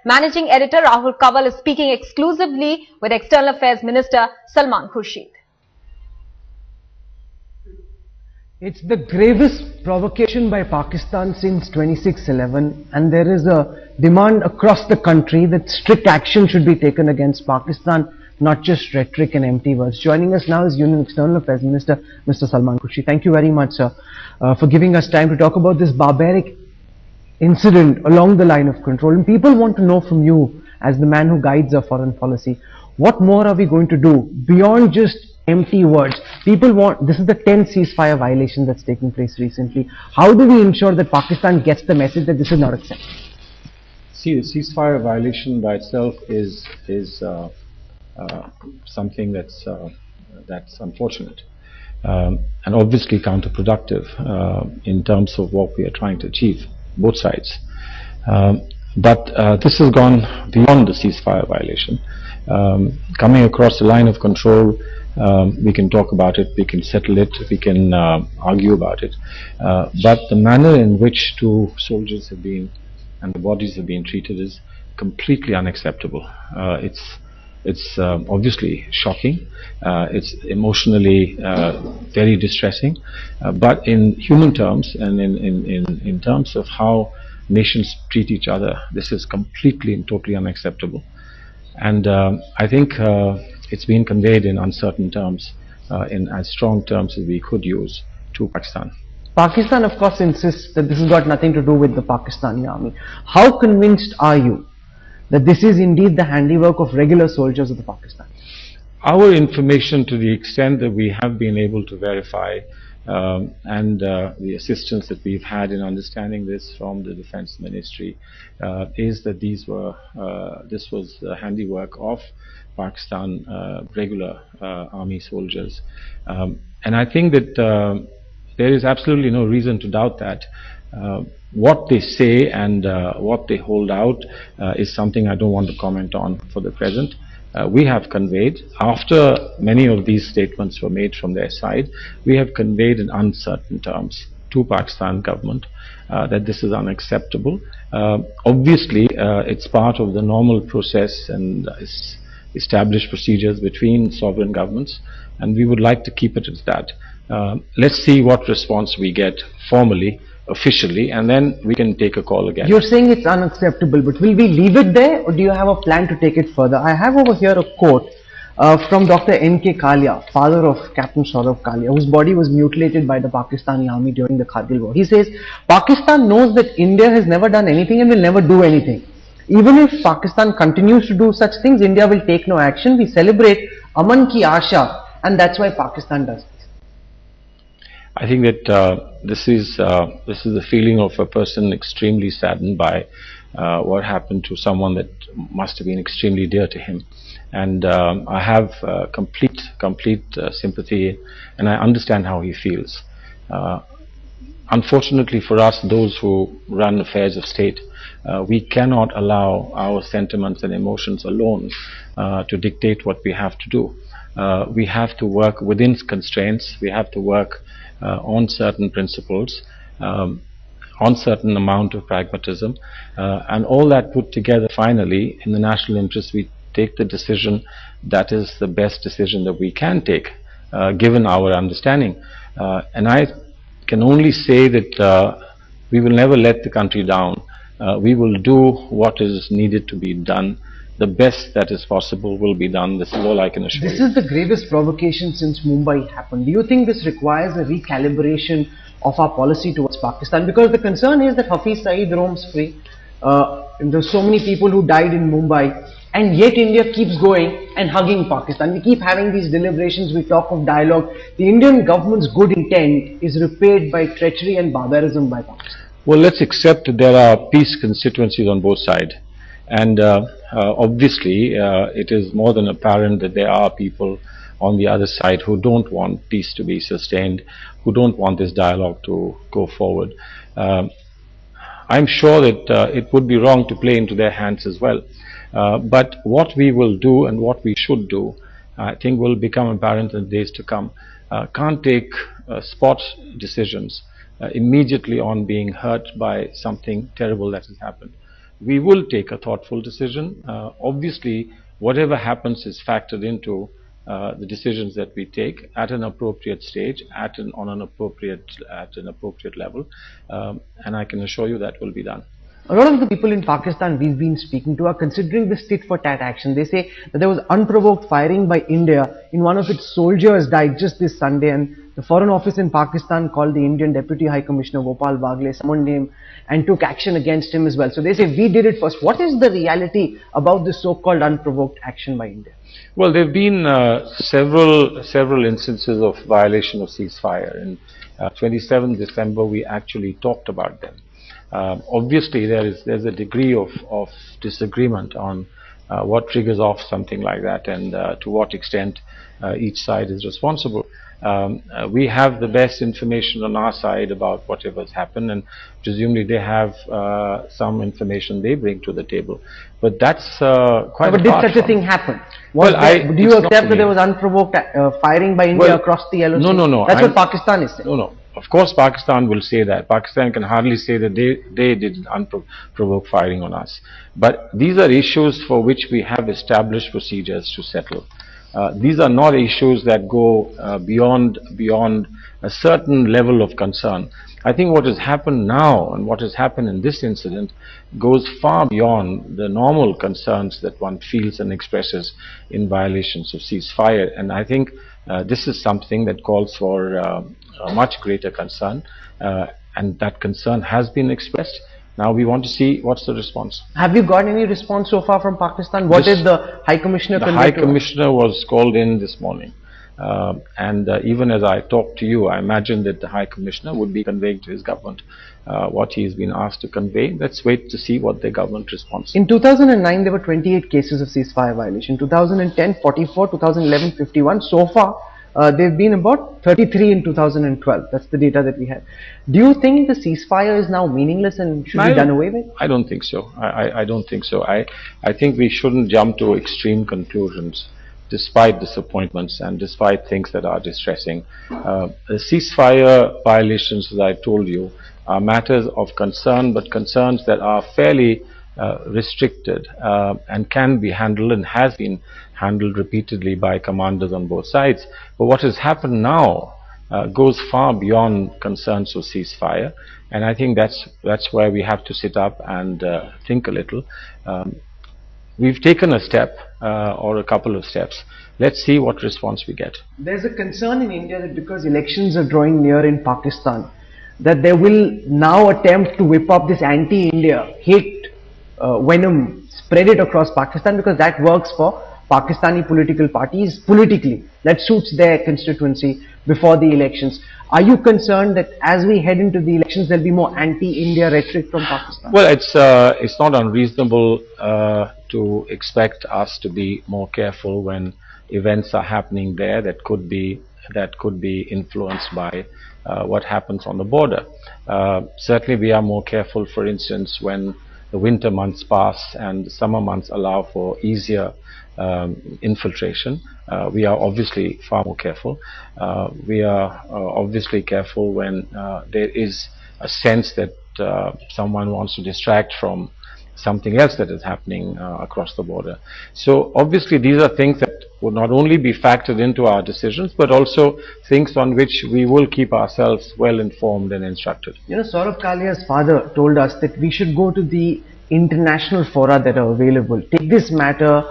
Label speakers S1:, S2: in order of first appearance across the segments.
S1: Managing Editor Rahul Kanwal is speaking exclusively with External Affairs Minister Salman Khurshid.
S2: It's the gravest provocation by Pakistan since 26/11, and there is a demand across the country that strict action should be taken against Pakistan, not just rhetoric and empty words. Joining us now is Union External Affairs Minister, Mr. Salman Khurshid. Thank you very much, sir, for giving us time to talk about this barbaric incident along the line of control. And people want to know from you, as the man who guides our foreign policy, what more are we going to do beyond just empty words? People want, this is the 10th ceasefire violation that's taking place recently. How do we ensure that Pakistan gets the message that this is not acceptable?
S3: See, the ceasefire violation by itself is something that's unfortunate and obviously counterproductive in terms of what we are trying to achieve, both sides. But this has gone beyond the ceasefire violation. Coming across the line of control, we can talk about it, we can settle it, we can argue about it. But the manner in which two soldiers have been and the bodies have been treated is completely unacceptable. It's obviously shocking. It's emotionally very distressing. But in human terms and in terms of how nations treat each other, this is completely and totally unacceptable. And I think it's been conveyed in uncertain terms, in as strong terms as we could use, to Pakistan.
S2: Pakistan, of course, insists that this has got nothing to do with the Pakistani army. How convinced are you that this is indeed the handiwork of regular soldiers of the Pakistan?
S3: Our information, to the extent that we have been able to verify, and the assistance that we've had in understanding this from the Defence Ministry, is that this was the handiwork of Pakistan regular army soldiers. And I think that there is absolutely no reason to doubt that. What they say and what they hold out is something I don't want to comment on for the present. We have conveyed, after many of these statements were made from their side, we have conveyed in uncertain terms to Pakistan government that this is unacceptable. Obviously, it's part of the normal process and established procedures between sovereign governments, and we would like to keep it as that. Let's see what response we get formally, officially, and then we can take a call again.
S2: You're saying it's unacceptable, but will we leave it there, or do you have a plan to take it further? I have over here a quote from Dr. N.K. Kalia, father of Captain Saurav Kalia, whose body was mutilated by the Pakistani army during the Kargil war. He says, Pakistan knows that India has never done anything and will never do anything. Even if Pakistan continues to do such things, India will take no action. We celebrate Aman ki Asha, and that's why Pakistan does this.
S3: I think that this is the feeling of a person extremely saddened by what happened to someone that must have been extremely dear to him. And I have complete sympathy, and I understand how he feels. Unfortunately for us, those who run affairs of state, we cannot allow our sentiments and emotions alone to dictate what we have to do. We have to work within constraints. We have to work on certain principles, on certain amount of pragmatism, and all that put together, finally, in the national interest, we take the decision that is the best decision that we can take, given our understanding. And I can only say that we will never let the country down. We will do what is needed to be done. The best that is possible will be done. This is all I can assure you.
S2: This is the gravest provocation since Mumbai happened. Do you think this requires a recalibration of our policy towards Pakistan? Because the concern is that Hafiz Saeed roams free. There's so many people who died in Mumbai, and yet India keeps going and hugging Pakistan. We keep having these deliberations, we talk of dialogue. The Indian government's good intent is repaid by treachery and barbarism by Pakistan.
S3: Well, let's accept that there are peace constituencies on both sides. And obviously, it is more than apparent that there are people on the other side who don't want peace to be sustained, who don't want this dialogue to go forward. I'm sure that it would be wrong to play into their hands as well. But what we will do and what we should do, I think, will become apparent in the days to come. Can't take spot decisions immediately on being hurt by something terrible that has happened. we will take a thoughtful decision. Obviously, whatever happens is factored into the decisions that we take at an appropriate stage, at an appropriate level, and I can assure you that will be done.
S2: A lot of the people in Pakistan we've been speaking to are considering this tit-for-tat action. They say that there was unprovoked firing by India in one of its soldiers died just this Sunday, and the Foreign Office in Pakistan called the Indian Deputy High Commissioner Gopal Bagle, summoned him and took action against him as well. So they say we did it first. What is the reality about this so-called unprovoked action by India?
S3: Well, there have been several instances of violation of ceasefire. In 27th December, we actually talked about them. Obviously, there's a degree of disagreement on what triggers off something like that, and to what extent each side is responsible. We have the best information on our side about whatever's happened, and presumably they have some information they bring to the table. But that's quite.
S2: But did such a thing happen?
S3: Well,
S2: do you accept that there was unprovoked firing by India across the yellow sea?
S3: No.
S2: That's what Pakistan is saying.
S3: No. Of course, Pakistan will say that. Pakistan can hardly say that they did unprovoked firing on us. But these are issues for which we have established procedures to settle. These are not issues that go beyond a certain level of concern. I think what has happened now and what has happened in this incident goes far beyond the normal concerns that one feels and expresses in violations of ceasefire. And I think this is something that calls for a much greater concern, and that concern has been expressed. Now we want to see what's the response.
S2: Have you got any response so far from Pakistan? What did the High Commissioner convey?
S3: The High Commissioner was called in this morning. And even as I talk to you, I imagine that the High Commissioner would be conveying to his government what he's been asked to convey. Let's wait to see what the government responds.
S2: In 2009, there were 28 cases of ceasefire violation. 2010, 44. 2011, 51. So far, there have been about 33 in 2012. That's the data that we have. Do you think the ceasefire is now meaningless and should be done away with?
S3: I don't think so. I don't think so. I think we shouldn't jump to extreme conclusions, despite disappointments and despite things that are distressing. The ceasefire violations, as I told you, are matters of concern, but concerns that are fairly restricted and can be handled and has been handled repeatedly by commanders on both sides. But what has happened now goes far beyond concerns of ceasefire, and I think that's where we have to sit up and think a little. We've taken a step or a couple of steps. Let's see what response we get.
S2: There's a concern in India that because elections are drawing near in Pakistan, that they will now attempt to whip up this anti-India hate venom, spread it across Pakistan, because that works for Pakistani political parties politically. That suits their constituency before the elections. Are you concerned that as we head into the elections, there'll be more anti-India rhetoric from Pakistan?
S3: Well, it's not unreasonable to expect us to be more careful when events are happening there that could be influenced by what happens on the border. Certainly, we are more careful, for instance, when the winter months pass and the summer months allow for easier infiltration. We are obviously far more careful. We are obviously careful when there is a sense that someone wants to distract from something else that is happening across the border. So obviously these are things that would not only be factored into our decisions, but also things on which we will keep ourselves well informed and instructed.
S2: You know, Saurabh Kalia's father told us that we should go to the international fora that are available, take this matter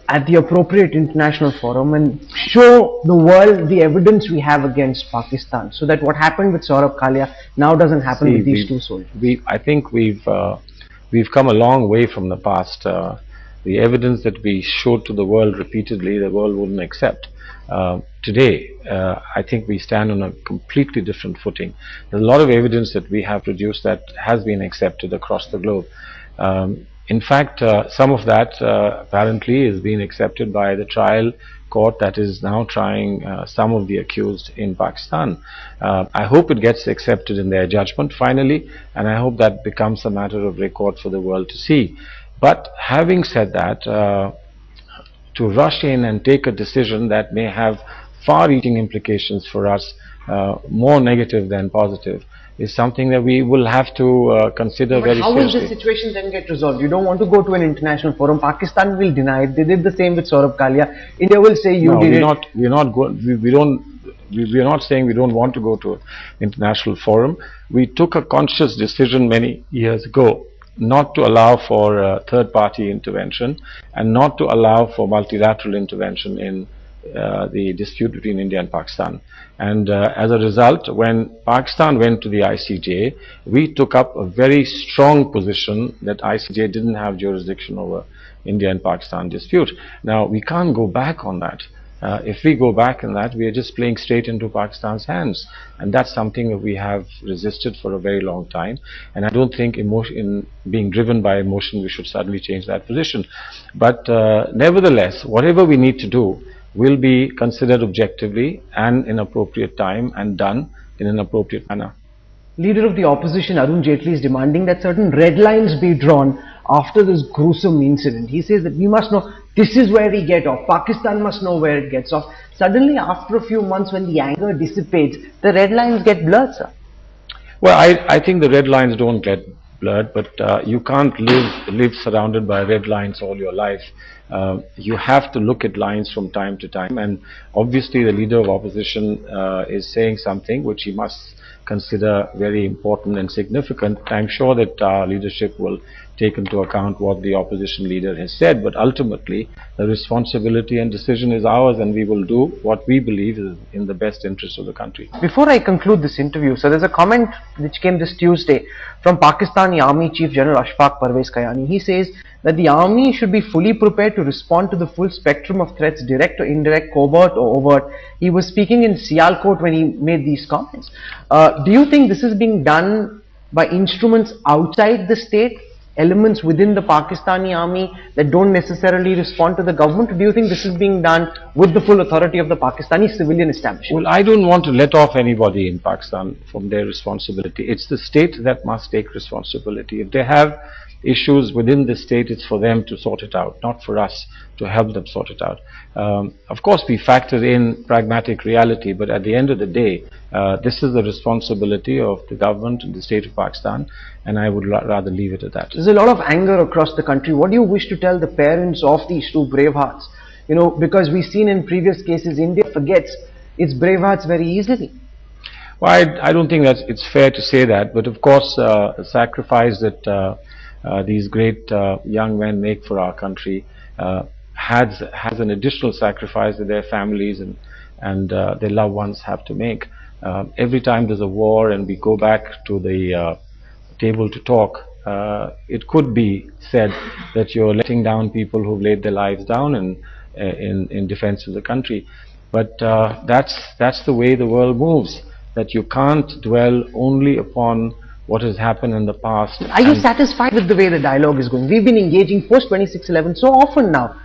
S2: at the appropriate international forum and show the world the evidence we have against Pakistan, so that what happened with Saurabh Kalia now doesn't happen with these two soldiers.
S3: I think we've come a long way from the past. The evidence that we showed to the world repeatedly, the world wouldn't accept. Today, I think we stand on a completely different footing. There's a lot of evidence that we have produced that has been accepted across the globe. In fact, some of that apparently is being accepted by the trial court that is now trying some of the accused in Pakistan. I hope it gets accepted in their judgment finally, and I hope that becomes a matter of record for the world to see. But having said that, to rush in and take a decision that may have far-reaching implications for us, more negative than positive, is something that we will have to consider very
S2: seriously. How will this situation then get resolved? You don't want to go to an international forum. Pakistan will deny it. They did the same with Saurabh Kalia. India will say you did it.
S3: We are not saying we don't want to go to an international forum. We took a conscious decision many years ago not to allow for third-party intervention and not to allow for multilateral intervention in the dispute between India and Pakistan. And as a result, when Pakistan went to the ICJ, we took up a very strong position that ICJ didn't have jurisdiction over India and Pakistan dispute. Now, we can't go back on that. If we go back on that, we are just playing straight into Pakistan's hands. And that's something that we have resisted for a very long time. And I don't think in being driven by emotion, we should suddenly change that position. But nevertheless, whatever we need to do will be considered objectively and in appropriate time and done in an appropriate manner.
S2: Leader of the opposition Arun Jaitley is demanding that certain red lines be drawn after this gruesome incident. He says that we must know this is where we get off. Pakistan must know where it gets off. Suddenly, after a few months, when the anger dissipates, the red lines get blurred, sir.
S3: Well, I think the red lines don't get blurred, but you can't live surrounded by red lines all your life. You have to look at lines from time to time, and obviously the leader of opposition is saying something which he must consider very important and significant. I'm sure that our leadership will take into account what the opposition leader has said, but ultimately the responsibility and decision is ours, and we will do what we believe is in the best interest of the country.
S2: Before I conclude this interview, so there's a comment which came this Tuesday from Pakistani Army Chief General Ashfaq Parvez Kayani. He says that the army should be fully prepared to respond to the full spectrum of threats, direct or indirect, covert or overt. He was speaking in Sialkot when he made these comments. Do you think this is being done by instruments outside the state, elements within the Pakistani army that don't necessarily respond to the government? Or do you think this is being done with the full authority of the Pakistani civilian establishment?
S3: Well, I don't want to let off anybody in Pakistan from their responsibility. It's the state that must take responsibility. If they have issues within the state, it's for them to sort it out, not for us to help them sort it out. Of course, we factor in pragmatic reality, but at the end of the day, this is the responsibility of the government and the state of Pakistan, and I would rather leave it at that.
S2: There's a lot of anger across the country. What do you wish to tell the parents of these two brave hearts? You know, because we've seen in previous cases, India forgets its brave hearts very easily.
S3: Well, I don't think that it's fair to say that, but of course, the sacrifice that these great young men make for our country has an additional sacrifice that their families and their loved ones have to make. Every time there's a war and we go back to the table to talk, it could be said that you're letting down people who've laid their lives down in defense of the country. But that's the way the world moves, that you can't dwell only upon what has happened in the past.
S2: Are you satisfied with the way the dialogue is going? We've been engaging post 26/11 so often now.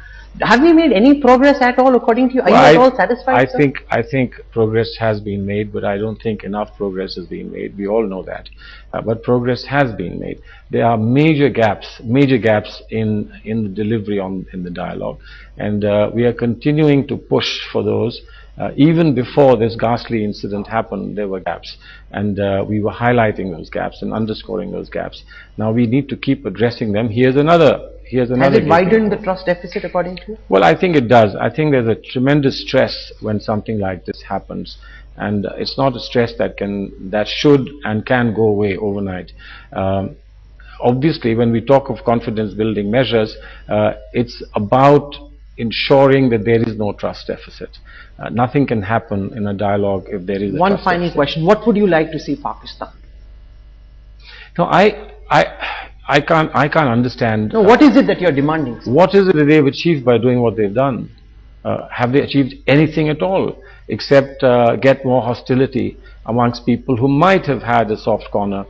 S2: Have we made any progress at all according to you? Are you at all satisfied, sir?
S3: I think progress has been made, but I don't think enough progress has been made. We all know that. But progress has been made. There are major gaps in the delivery in the dialogue. And we are continuing to push for those. Even before this ghastly incident happened, there were gaps, and we were highlighting those gaps and underscoring those gaps. Now we need to keep addressing them. Here's another. Has it
S2: widened the trust deficit according to you?
S3: Well, I think it does. I think there's a tremendous stress when something like this happens, and it's not a stress that should and can go away overnight. Obviously, when we talk of confidence-building measures, it's about ensuring that there is no trust deficit. Nothing can happen in a dialogue if there is a
S2: One
S3: trust
S2: final
S3: deficit.
S2: question. What would you like to see Pakistan?
S3: No, I can't understand.
S2: No, what is it that you're demanding, sir?
S3: What is it that they've achieved by doing what they've done? Have they achieved anything at all except get more hostility amongst people who might have had a soft corner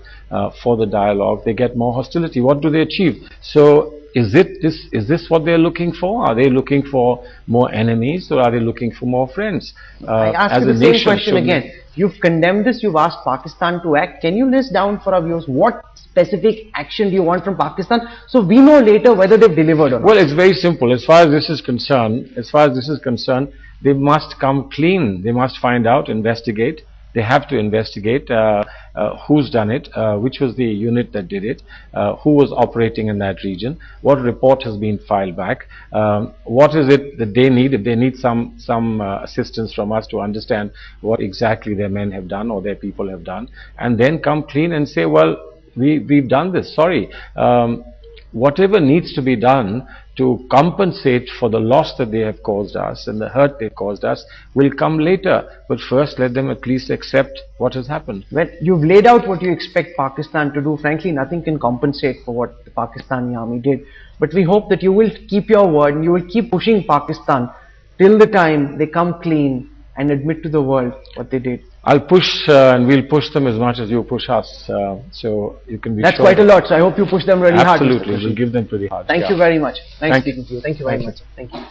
S3: for the dialogue? They get more hostility. What do they achieve? So is this what they're looking for? Are they looking for more enemies, or are they looking for more friends?
S2: I ask you the same question again. You've condemned this, you've asked Pakistan to act. Can you list down for our viewers what specific action do you want from Pakistan, so we know later whether they've delivered or not?
S3: Well, it's very simple. As far as this is concerned, they must come clean. They must find out, investigate, They have to investigate who's done it, which was the unit that did it, who was operating in that region, what report has been filed back, what is it that they need, if they need some assistance from us to understand what exactly their men have done or their people have done, and then come clean and say, well, we've done this, sorry. Whatever needs to be done to compensate for the loss that they have caused us and the hurt they caused us will come later. But first, let them at least accept what has happened.
S2: Well, you've laid out what you expect Pakistan to do. Frankly, nothing can compensate for what the Pakistani army did. But we hope that you will keep your word and you will keep pushing Pakistan till the time they come clean and admit to the world what they did.
S3: I'll push and we'll push them as much as you push us. So you can be
S2: That's
S3: sure.
S2: Quite a lot. So I hope you push them really hard.
S3: Absolutely. We'll give them pretty hard.
S2: Thank you very much. Nice speaking to you. Thank you very much. Thank you.